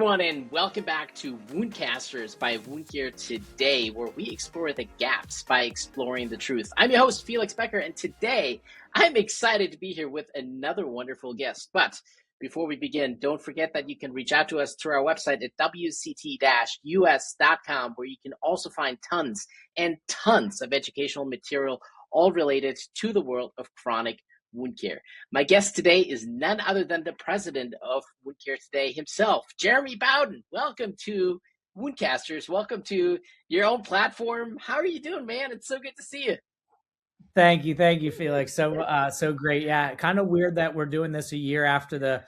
everyone, and welcome back to WoundCasters by Wound Care Today, where we explore the gaps by exploring the truth. I'm your host, Felix Boecker, and today I'm excited to be here with another wonderful guest. But before we begin, don't forget that you can reach out to us through our website at wct-us.com, where you can also find tons and tons of educational material, all related to the world of chronic wound care. My guest today is none other than the president of Wound Care Today himself, Jeremy Bowden. Welcome to WoundCasters. Welcome to your own platform. How are you doing, man? It's so good to see you. Thank you, Felix. So great. Yeah, kind of weird that we're doing this a year after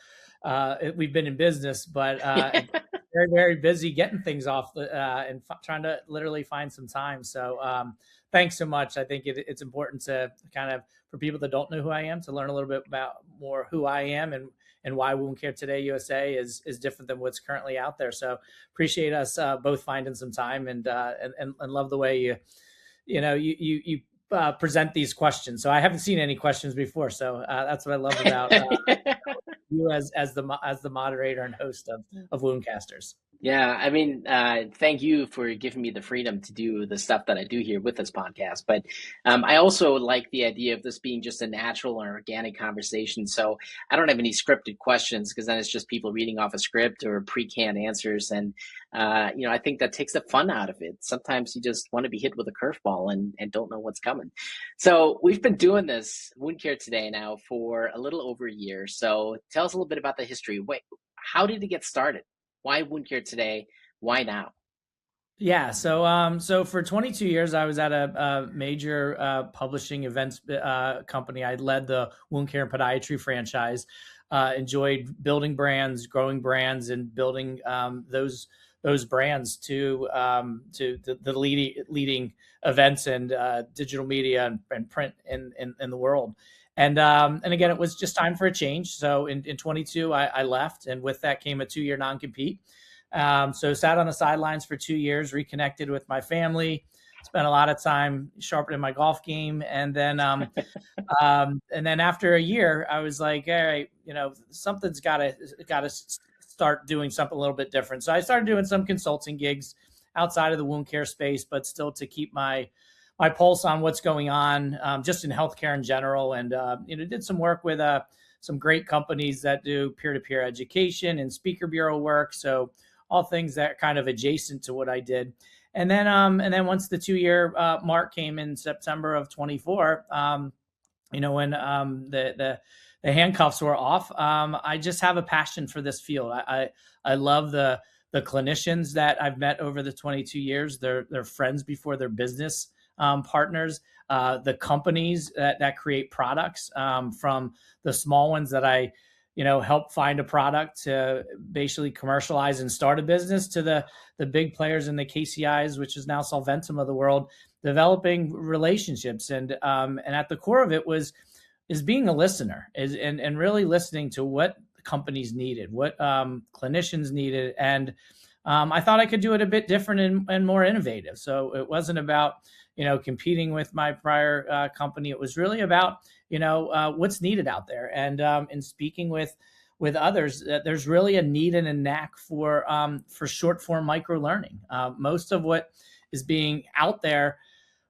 we've been in business, but very, very busy getting things off and trying to literally find some time. So thanks so much. I think it's important to kind of, for people that don't know who I am, to learn a little bit about more who I am and why Wound Care Today USA is different than what's currently out there. So appreciate us both finding some time and love the way you present these questions. So I haven't seen any questions before. So that's what I love about you as the moderator and host of WoundCasters. Yeah, I mean, thank you for giving me the freedom to do the stuff that I do here with this podcast. But I also like the idea of this being just a natural and organic conversation. So I don't have any scripted questions, because then it's just people reading off a script or pre-canned answers. And, I think that takes the fun out of it. Sometimes you just want to be hit with a curveball and don't know what's coming. So we've been doing this Wound Care Today now for a little over a year. So tell us a little bit about the history. Wait, how did it get started? Why Wound Care Today? Why now? Yeah, so for 22 years, I was at a major publishing events company. I led the Wound Care and Podiatry franchise. Enjoyed building brands, growing brands, and building those brands to the leading events and digital media and print in the world. And again, it was just time for a change. So in 22, I left, and with that came a 2-year non-compete. So sat on the sidelines for 2 years, reconnected with my family, spent a lot of time sharpening my golf game. And then after a year, I was like, all right, something's got to start doing something a little bit different. So I started doing some consulting gigs outside of the wound care space, but still to keep my pulse on what's going on just in healthcare in general. And, did some work with some great companies that do peer-to-peer education and speaker bureau work. So all things that are kind of adjacent to what I did. And then once the 2-year mark came in September of 24, when the handcuffs were off, I just have a passion for this field. I love the clinicians that I've met over the 22 years. They're friends before they're business partners, the companies that create products, from the small ones that I help find a product to basically commercialize and start a business, to the big players in the KCIs, which is now Solventum of the world, developing relationships. And at the core of it is being a listener, and really listening to what companies needed, what clinicians needed. And I thought I could do it a bit different and more innovative. So it wasn't about, competing with my prior company. It was really about, what's needed out there. And in speaking with others, there's really a need and a knack for short form microlearning. Most of what is being out there,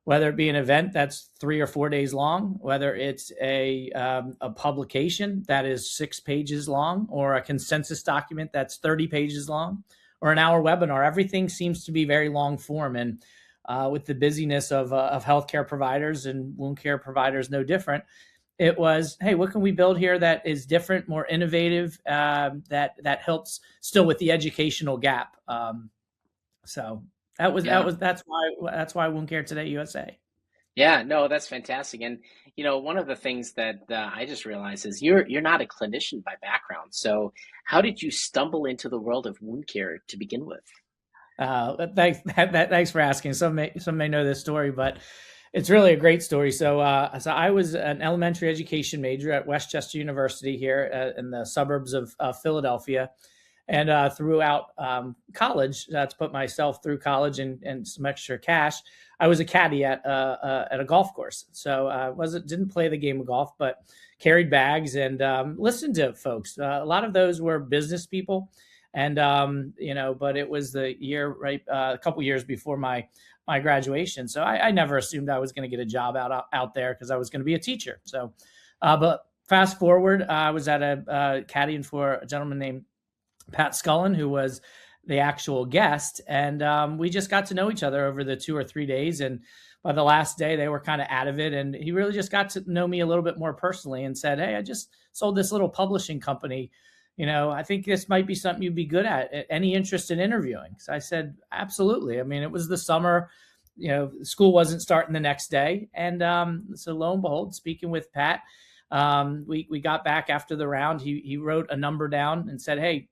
whether it be an event that's 3 or 4 days long, whether it's a publication that is 6 pages long, or a consensus document that's 30 pages long, or an hour webinar, everything seems to be very long form. And with the busyness of healthcare providers, and wound care providers no different, it was, hey, what can we build here that is different, more innovative, that helps still with the educational gap. So that's why Wound Care Today USA. Yeah, no, that's fantastic. And one of the things that I just realized is you're not a clinician by background. So how did you stumble into the world of wound care to begin with? Thanks for asking. Some may know this story, but it's really a great story. So I was an elementary education major at Westchester University here in the suburbs of Philadelphia. And throughout college, to put myself through college and some extra cash, I was a caddy at a golf course. So didn't play the game of golf, but carried bags and listened to folks. A lot of those were business people And, but it was the year, right, a couple years before my graduation. So I never assumed I was going to get a job out there because I was going to be a teacher. So, but fast forward, I was at a caddying for a gentleman named Pat Scullin, who was the actual guest. And we just got to know each other over the 2 or 3 days. And by the last day, they were kind of out of it. And he really just got to know me a little bit more personally and said, "Hey, I just sold this little publishing company. I think this might be something you'd be good at. Any interest in interviewing?" So I said, "Absolutely." I mean, it was the summer, school wasn't starting the next day. And so lo and behold, speaking with Pat, we got back after the round. He wrote a number down and said, "Hey,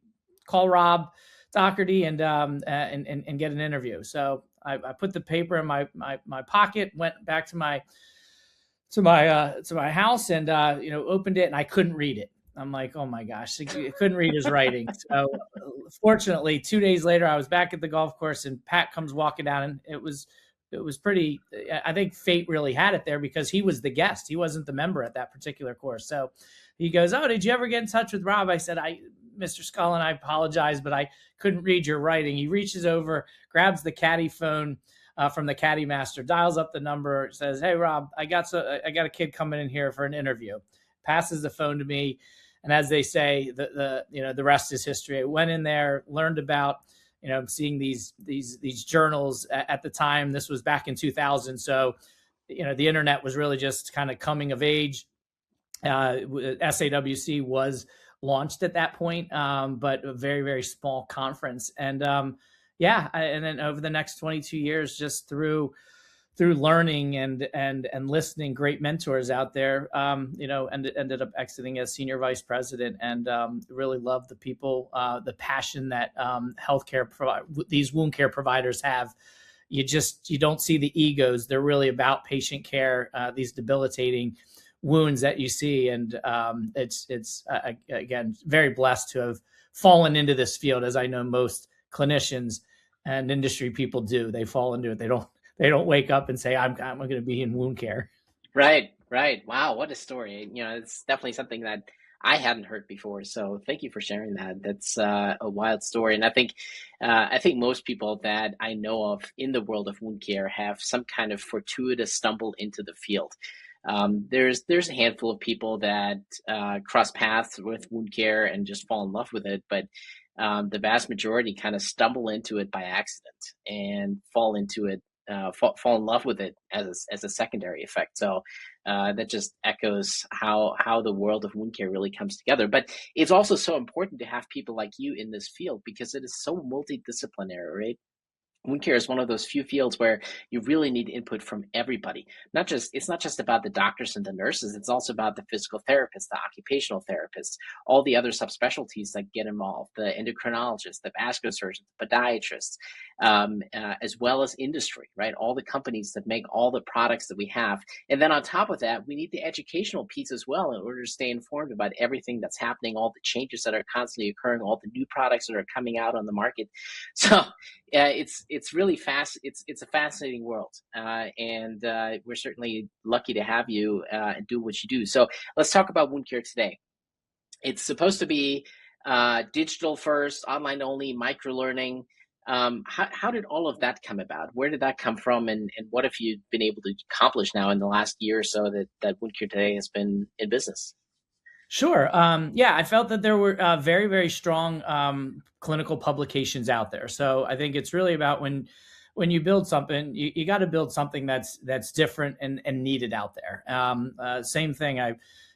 call Rob Doherty and get an interview." So I put the paper in my pocket, went back to my house, and opened it, and I couldn't read it. I'm like, oh my gosh, I couldn't read his writing. So fortunately, 2 days later, I was back at the golf course, and Pat comes walking down, and it was pretty. I think fate really had it there because he was the guest. He wasn't the member at that particular course. So he goes, "Oh, did you ever get in touch with Rob?" I said, "Mr. Scullin, I apologize, but I couldn't read your writing." He reaches over, grabs the caddy phone from the caddy master, dials up the number, says, "Hey, Rob, I got a kid coming in here for an interview." Passes the phone to me, and as they say, the rest is history. I went in there, learned about seeing these journals at the time. This was back in 2000, so the internet was really just kind of coming of age. SAWC was launched at that point, but a very, very small conference. And and then over the next 22 years, just through learning and listening, great mentors out there, and ended up exiting as senior vice president, and really love the people, the passion that these wound care providers have. You don't see the egos. They're really about patient care, these debilitating wounds that you see. And it's again, very blessed to have fallen into this field, as I know most clinicians and industry people do. They fall into it. They don't wake up and say, I'm going to be in wound care. Right. Wow, what a story. It's definitely something that I hadn't heard before. So thank you for sharing that. That's a wild story. And I think most people that I know of in the world of wound care have some kind of fortuitous stumble into the field. There's a handful of people that cross paths with wound care and just fall in love with it, but the vast majority kind of stumble into it by accident and fall into it, fall in love with it as a secondary effect. So that just echoes how the world of wound care really comes together. But it's also so important to have people like you in this field because it is so multidisciplinary, right? Wound care is one of those few fields where you really need input from everybody. It's not just about the doctors and the nurses. It's also about the physical therapists, the occupational therapists, all the other subspecialties that get involved, the endocrinologists, the vascular surgeons, the podiatrists, as well as industry, right? All the companies that make all the products that we have. And then on top of that, we need the educational piece as well in order to stay informed about everything that's happening, all the changes that are constantly occurring, all the new products that are coming out on the market. So it's really fast. It's a fascinating world, and we're certainly lucky to have you do what you do. So let's talk about wound care today. It's supposed to be digital first, online only, microlearning. How did all of that come about? Where did that come from, and what have you been able to accomplish now in the last year or so that wound care today has been in business? Sure. I felt that there were very, very strong clinical publications out there. So I think it's really about when you build something, you got to build something that's different and needed out there. Same thing.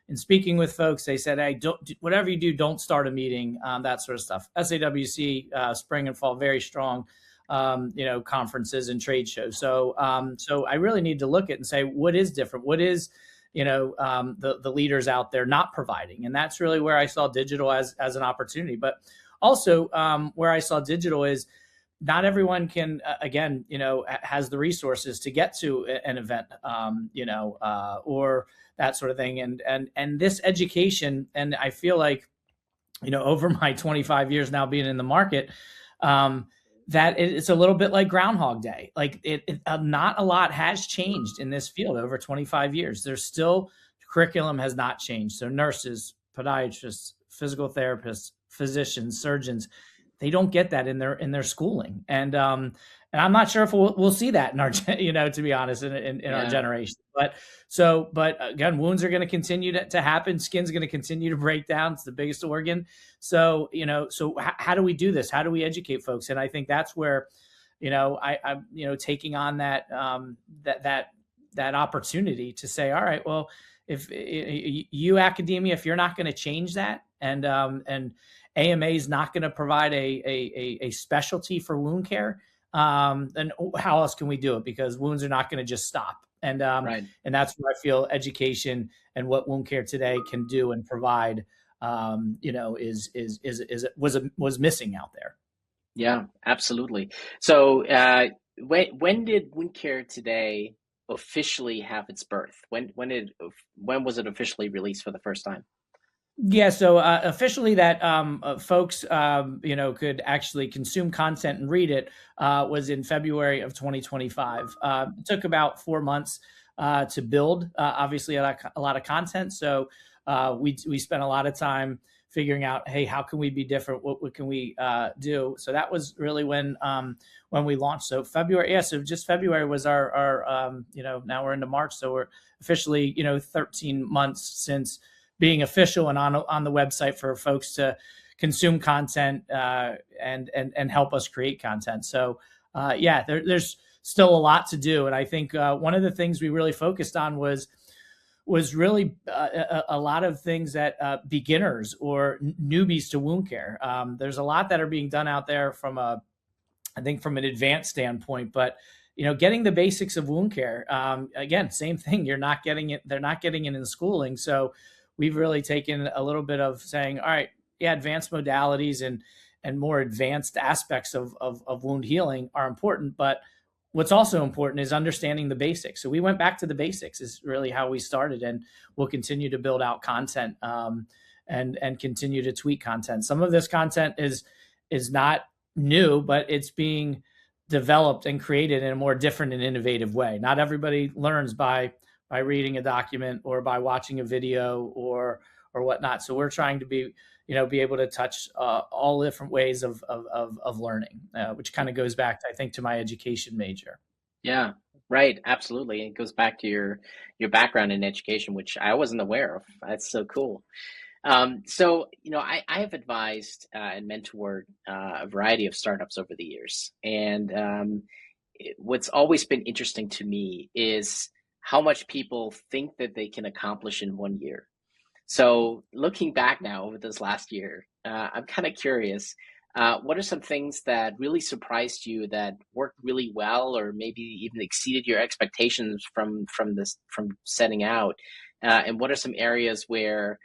In speaking with folks, they said, "Hey, whatever you do, don't start a meeting." That sort of stuff. SAWC spring and fall, very strong. Conferences and trade shows. So I really need to look at and say, what is different? What is the leaders out there not providing? And that's really where I saw digital as an opportunity. But also where I saw digital is not everyone can, has the resources to get to an event, or that sort of thing. And this education, and I feel like, over my 25 years now being in the market, that it's a little bit like Groundhog Day. Like not a lot has changed in this field over 25 years. There's still, curriculum has not changed. So nurses, podiatrists, physical therapists, physicians, surgeons, they don't get that in their schooling. And I'm not sure if we'll see that in our, to be honest, in our Yeah. generation. But again, wounds are going to continue to happen. Skin's going to continue to break down. It's the biggest organ. So, how do we do this? How do we educate folks? And I think that's where, I'm, taking on that opportunity to say, all right, well, if you academia, if you're not going to change that, and AMA is not going to provide a specialty for wound care, then how else can we do it? Because wounds are not going to just stop. Right. And that's where I feel education and what wound care today can do and provide, was missing out there. Yeah, absolutely. So, when did wound care today officially have its birth? When was it officially released for the first time? Yeah, so officially that folks, could actually consume content and read it was in February of 2025. It took about 4 months to build, obviously a lot of content. So we spent a lot of time figuring out, hey, how can we be different? What can we do? So that was really when we launched. So February, so just February was our now we're into March, so we're officially 13 months since being official and on the website for folks to consume content and help us create content. So there's still a lot to do, and I think one of the things we really focused on was really a lot of things that beginners or newbies to wound care. There's a lot that are being done out there from an advanced standpoint, but getting the basics of wound care, again, same thing. They're not getting it in schooling. So we've really taken a little bit of saying, all right, advanced modalities and more advanced aspects of wound healing are important, but what's also important is understanding the basics. So we went back to the basics is really how we started, and we'll continue to build out content and continue to tweak content. Some of this content is not new, but it's being developed and created in a more different and innovative way. Not everybody learns by reading a document or by watching a video or whatnot. So we're trying to be able to touch all different ways of learning, which kind of goes back, I think, to my education major. Yeah, right. Absolutely. It goes back to your background in education, which I wasn't aware of. That's so cool. So, I have advised and mentored a variety of startups over the years. And what's always been interesting to me is how much people think that they can accomplish in 1 year. So looking back now over this last year, I'm kind of curious, what are some things that really surprised you that worked really well, or maybe even exceeded your expectations from setting out? And what are some areas where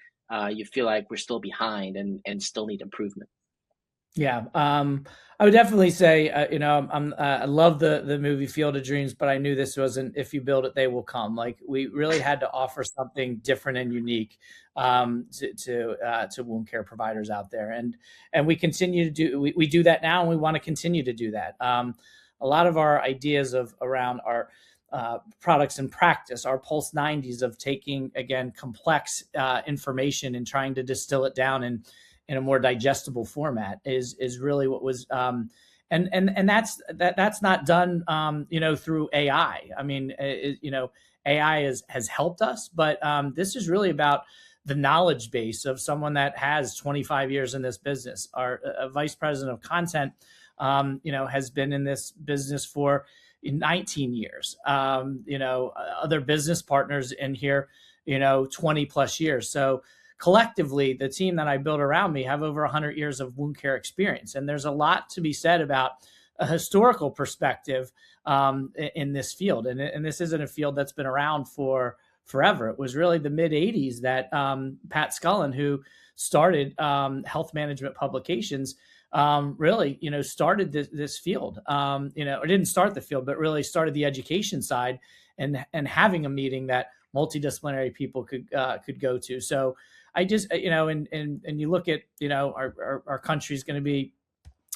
you feel like we're still behind and still need improvement? Yeah, I would definitely say, I love the movie Field of Dreams, but I knew this wasn't "if you build it, they will come." Like we really had to offer something different and unique to wound care providers out there, and we continue to do we do that now, and we want to continue to do that. A lot of our ideas around our products and practice, our Pulse 90s of taking again complex information and trying to distill it down in a more digestible format is really what was and that's not done through AI. I mean, AI has helped us, but this is really about the knowledge base of someone that has 25 years in this business. Our vice president of content has been in this business for 19 years. Other business partners in here 20 plus years. So collectively, the team that I built around me have over 100 years of wound care experience. And there's a lot to be said about a historical perspective in this field. And this isn't a field that's been around for forever. It was really the mid 80s that Pat Scullin, who started Health Management Publications, really, started this field, or didn't start the field, but really started the education side and having a meeting that multidisciplinary people could go to. So I just, and you look at, our country's going to be,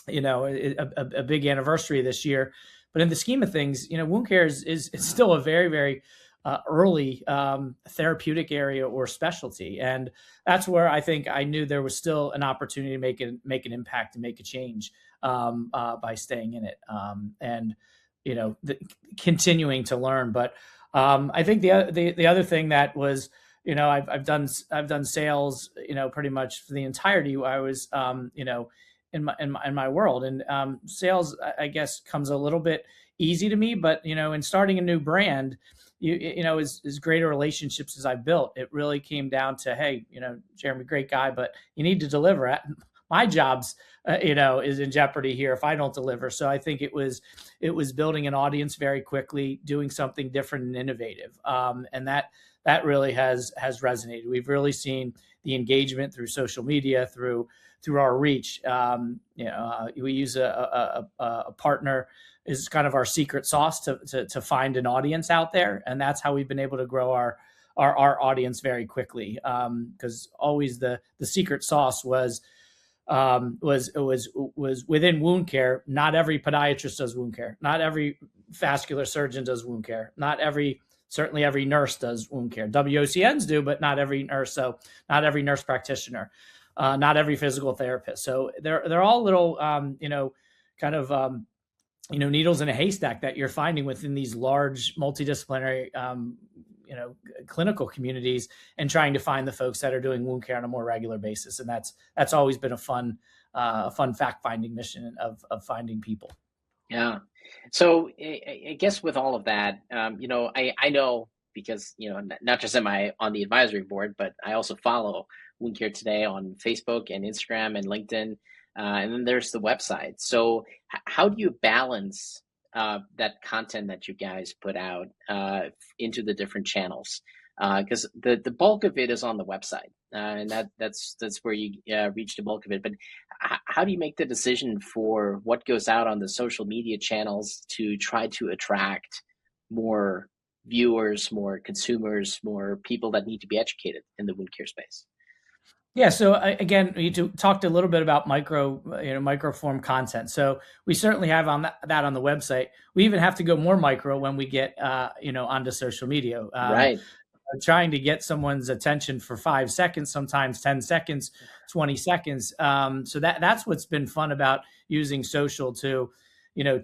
a big anniversary this year, but in the scheme of things, wound care is still a very, very early therapeutic area or specialty. And that's where I think I knew there was still an opportunity to make an impact and make a change by staying in it, and continuing to learn. But I think the other thing that was, I've done sales, pretty much for the entirety. I was, in my world, and sales, I guess, comes a little bit easy to me. But in starting a new brand, as great relationships as I've built, it really came down to, hey, Jeremy, great guy, but you need to deliver. My job's, is in jeopardy here if I don't deliver. So I think it was building an audience very quickly, doing something different and innovative, and that really has resonated. We've really seen the engagement through social media, through our reach. We use a partner is kind of our secret sauce to find an audience out there, and that's how we've been able to grow our audience very quickly. Because always the secret sauce was within wound care. Not every podiatrist does wound care. Not every vascular surgeon does wound care. Certainly every nurse does wound care. WOCNs do, but not every nurse. So not every nurse practitioner, not every physical therapist. So they're all little, kind of, needles in a haystack that you're finding within these large multidisciplinary, clinical communities, and trying to find the folks that are doing wound care on a more regular basis. And that's always been a fun fact-finding mission of finding people. Yeah. So I guess with all of that, I know, because, not just am I on the advisory board, but I also follow Wound Care Today on Facebook and Instagram and LinkedIn. And then there's the website. So how do you balance that content that you guys put out into the different channels? Because the bulk of it is on the website, and that's where you reach the bulk of it. But how do you make the decision for what goes out on the social media channels to try to attract more viewers, more consumers, more people that need to be educated in the wound care space? Yeah. So again, we talked a little bit about microform content. So we certainly have that on the website. We even have to go more micro when we get, onto social media. Right. Trying to get someone's attention for 5 seconds, sometimes 10 seconds, 20 seconds. So that's what's been fun about using social to,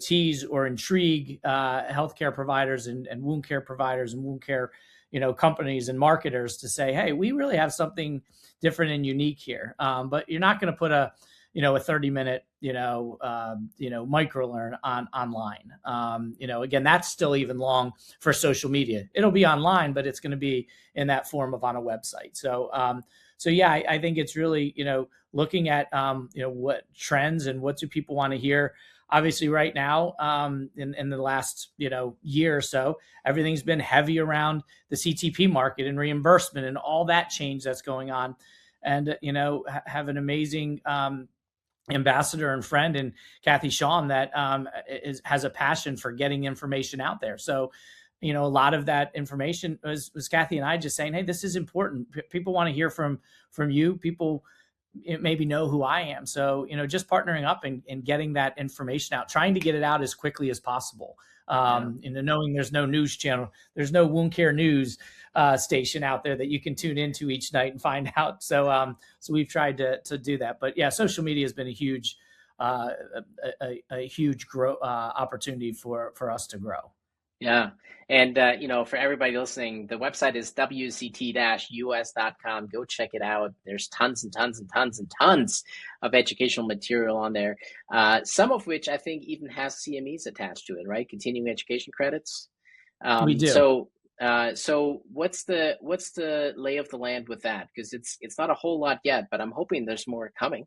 tease or intrigue healthcare providers and wound care providers and wound care, companies and marketers to say, hey, we really have something different and unique here. But you're not going to put a 30-minute, microlearn online. Again, that's still even long for social media. It'll be online, but it's going to be in that form of on a website. So yeah, I think it's really, looking at, what trends and what do people want to hear. Obviously right now, in the last, year or so, everything's been heavy around the CTP market and reimbursement and all that change that's going on. And, have an amazing, ambassador and friend in Kathy Shawn that has a passion for getting information out there. So, a lot of that information was Kathy and I just saying, hey, this is important. People want to hear from you. People maybe know who I am. So, just partnering up and getting that information out, trying to get it out as quickly as possible. Knowing there's no news channel, there's no wound care news station out there that you can tune into each night and find out. So we've tried to do that. But yeah, social media has been a huge opportunity for us to grow. Yeah. And, for everybody listening, the website is wct-us.com. Go check it out. There's tons and tons and tons and tons of educational material on there. Some of which I think even has CMEs attached to it, right? Continuing education credits. We do. So what's the lay of the land with that? Because it's not a whole lot yet, but I'm hoping there's more coming.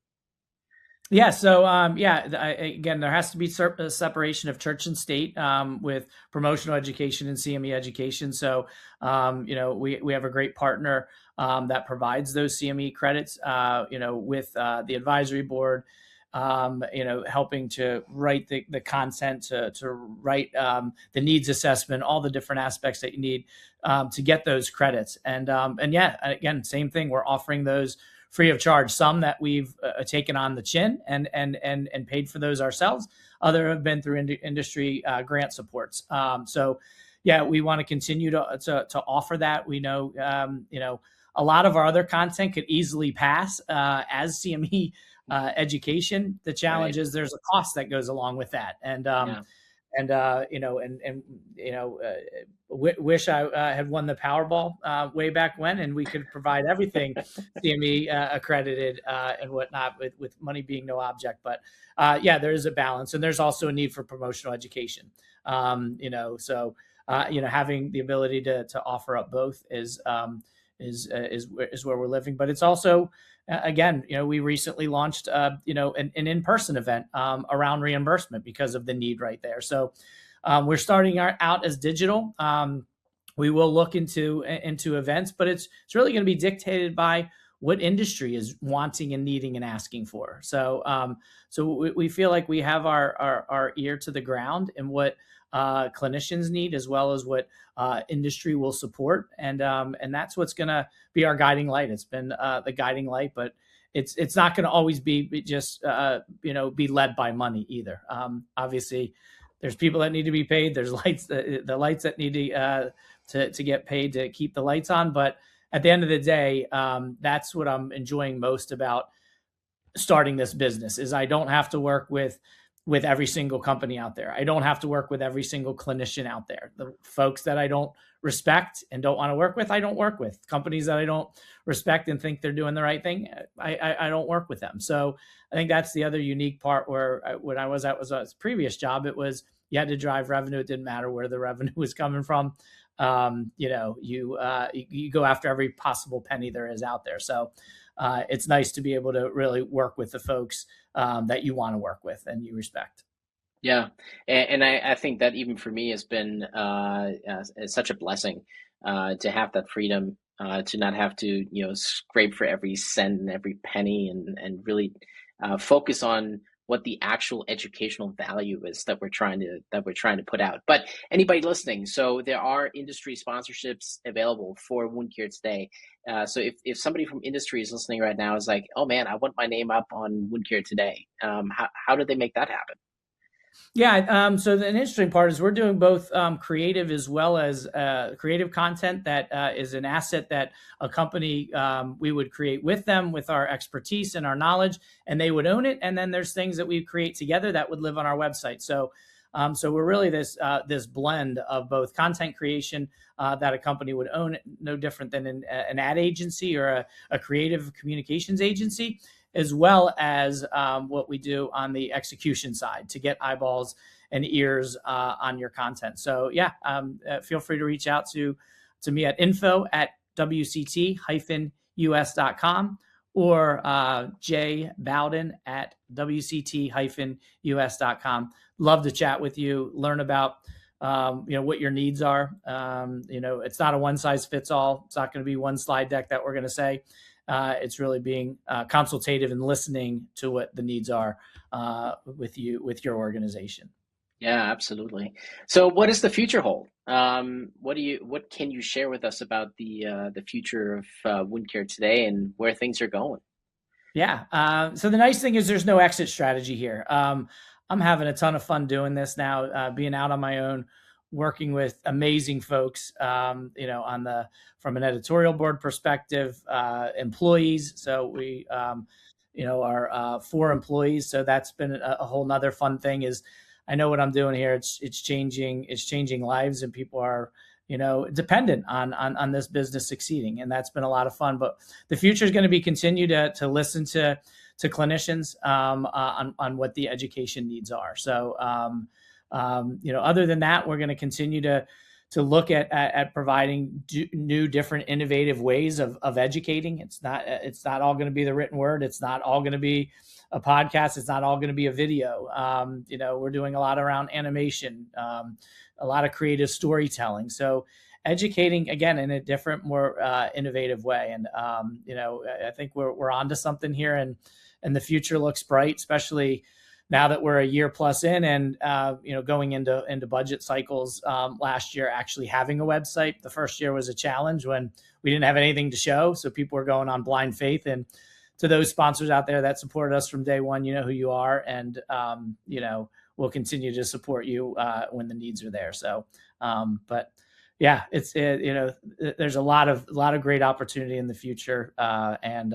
Yeah. So, again, there has to be a separation of church and state with promotional education and CME education. So, we have a great partner that provides those CME credits, with the advisory board, helping to write the content, to write the needs assessment, all the different aspects that you need to get those credits. And yeah, again, same thing. We're offering those free of charge. Some that we've taken on the chin and paid for those ourselves. Other have been through industry grant supports. So, yeah, we want to continue to offer that. We know, a lot of our other content could easily pass as CME education. The challenge Right. is there's a cost that goes along with that, and Yeah. wish I had won the Powerball way back when, and we could provide everything CME accredited and whatnot, with money being no object. But yeah, there is a balance, and there's also a need for promotional education. So having the ability to offer up both is where we're living. But it's also, again, we recently launched an in-person event around reimbursement because of the need right there. So we're starting out as digital. We will look into events, but it's really going to be dictated by what industry is wanting and needing and asking for. So we feel like we have our ear to the ground and what clinicians need, as well as what industry will support, and that's what's going to be our guiding light. It's been the guiding light, but it's not going to always be just be led by money either. Obviously, there's people that need to be paid. There's lights, the lights that need to get paid to keep the lights on. But at the end of the day, that's what I'm enjoying most about starting this business, is I don't have to work with every single company out there. I don't have to work with every single clinician out there. The folks that I don't respect and don't want to work with, I don't work with. Companies that I don't respect and think they're doing the right thing, I don't work with them. So I think that's the other unique part, where when I was at a previous job, it was you had to drive revenue. It didn't matter where the revenue was coming from. You go after every possible penny there is out there. So it's nice to be able to really work with the folks that you want to work with and you respect. Yeah, and I think that even for me has been such a blessing to have that freedom, to not have to scrape for every cent and every penny, and really focus on what the actual educational value is that we're trying to put out. But anybody listening, so there are industry sponsorships available for Wound Care Today. So if somebody from industry is listening right now, is like, oh man, I want my name up on Wound Care Today, how do they make that happen? Yeah. So the interesting part is we're doing both creative as well as creative content that is an asset that a company we would create with them, with our expertise and our knowledge, and they would own it. And then there's things that we create together that would live on our website. So we're really this blend of both content creation that a company would own, no different than an ad agency or a creative communications agency, as well as what we do on the execution side to get eyeballs and ears on your content. So yeah, feel free to reach out to me at info@wct-us.com or jbowden@wct-us.com. Love to chat with you, learn about what your needs are. It's not a one size fits all. It's not going to be one slide deck that we're going to say. It's really being consultative and listening to what the needs are with your organization. Yeah, absolutely. So what does the future hold? What can you share with us about the future of Wound Care Today and where things are going? Yeah. So the nice thing is there's no exit strategy here. I'm having a ton of fun doing this now, being out on my own, working with amazing folks, from an editorial board perspective, employees. So we, are 4 employees. So that's been a whole nother fun thing. Is I know what I'm doing here. It's changing lives, and people are, dependent on this business succeeding. And that's been a lot of fun. But the future is going to be continue to listen to clinicians on what the education needs are. So, other than that, we're going to continue to look at providing new, different, innovative ways of educating. It's not all going to be the written word. It's not all going to be a podcast. It's not all going to be a video. We're doing a lot around animation, a lot of creative storytelling. So educating again in a different, more innovative way. And I think we're onto something here, and the future looks bright, especially now that we're a year plus in, and going into budget cycles. Last year, actually having a website, the first year was a challenge when we didn't have anything to show, so people were going on blind faith. And to those sponsors out there that supported us from day one, you know who you are, and we'll continue to support you when the needs are there. So But yeah, there's a lot of great opportunity in the future, and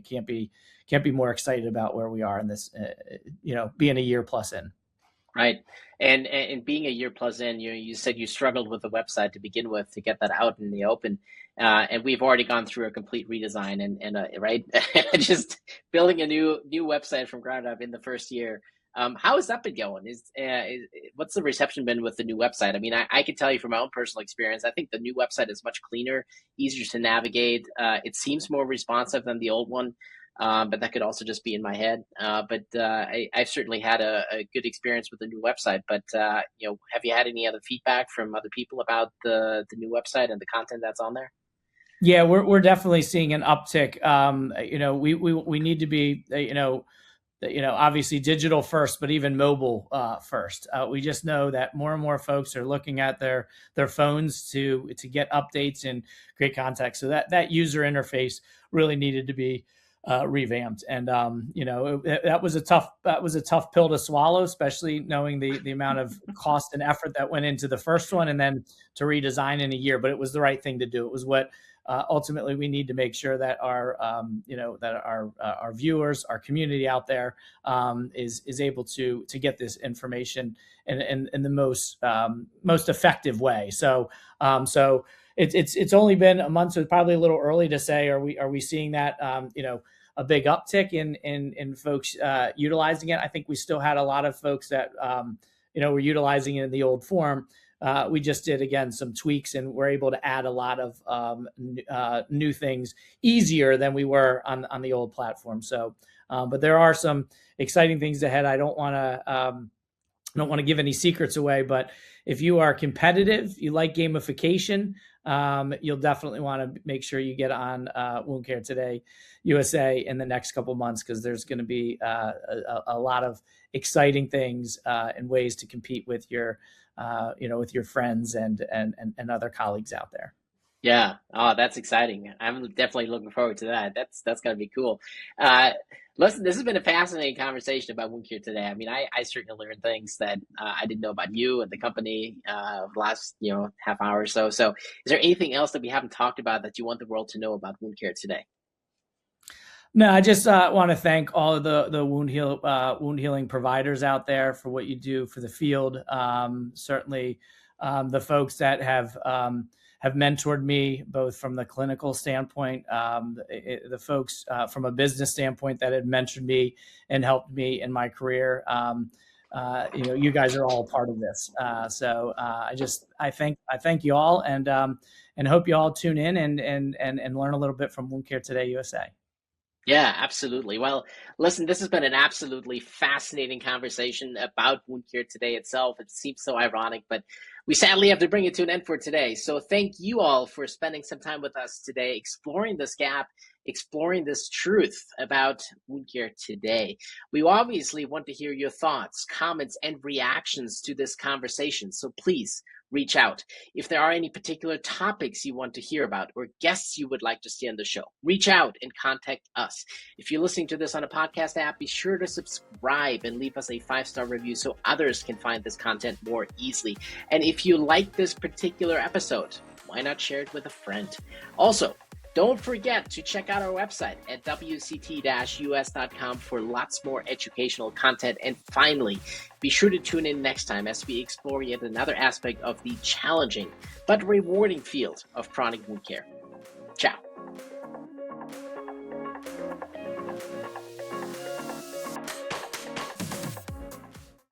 can't be more excited about where we are in this, being a year plus in. Right. And being a year plus in, you said you struggled with the website to begin with to get that out in the open. And we've already gone through a complete redesign and right, just building a new website from ground up in the first year. How has that been going? What's the reception been with the new website? I mean, I can tell you from my own personal experience, I think the new website is much cleaner, easier to navigate. It seems more responsive than the old one. But that could also just be in my head. I've certainly had a good experience with the new website. But have you had any other feedback from other people about the new website and the content that's on there? Yeah, we're definitely seeing an uptick. We need to be obviously digital first, but even mobile first. We just know that more and more folks are looking at their phones to get updates and create context. So that user interface really needed to be revamped, and that was a tough pill to swallow, especially knowing the amount of cost and effort that went into the first one, and then to redesign in a year. But it was the right thing to do. It was what ultimately we need to make sure that our viewers, our community out there, is able to get this information in the most effective way. So it's only been a month, so it's probably a little early to say are we seeing that a big uptick in folks utilizing it. I think we still had a lot of folks that were utilizing it in the old form. We just did, again, some tweaks, and we're able to add a lot of new things easier than we were on the old platform. So, but there are some exciting things ahead. I don't want to give any secrets away, but if you are competitive, you like gamification, you'll definitely want to make sure you get on Wound Care Today USA in the next couple months, because there's going to be a lot of exciting things and ways to compete with your friends and other colleagues out there. Yeah. Oh, that's exciting. I'm definitely looking forward to that. That's going to be cool. Listen, this has been a fascinating conversation about Wound Care Today. I mean, I certainly learned things that I didn't know about you and the company the last half hour or so. So, is there anything else that we haven't talked about that you want the world to know about Wound Care Today? No, I just want to thank all of the wound healing providers out there for what you do for the field. Certainly, the folks that have mentored me, both from the clinical standpoint, the folks from a business standpoint that had mentored me and helped me in my career. You guys are all a part of this. So I thank you all, and hope you all tune in and learn a little bit from Wound Care Today USA. Yeah, absolutely. Well, listen, this has been an absolutely fascinating conversation about Wound Care Today itself. It seems so ironic, but we sadly have to bring it to an end for today. So thank you all for spending some time with us today, exploring this gap, exploring this truth about Wound Care Today. We obviously want to hear your thoughts, comments, and reactions to this conversation. So please reach out. If there are any particular topics you want to hear about or guests you would like to see on the show, reach out and contact us. If you're listening to this on a podcast app, be sure to subscribe and leave us a 5-star review so others can find this content more easily. And if you like this particular episode, why not share it with a friend? Also, don't forget to check out our website at wct-us.com for lots more educational content. And finally, be sure to tune in next time as we explore yet another aspect of the challenging but rewarding field of chronic wound care. Ciao.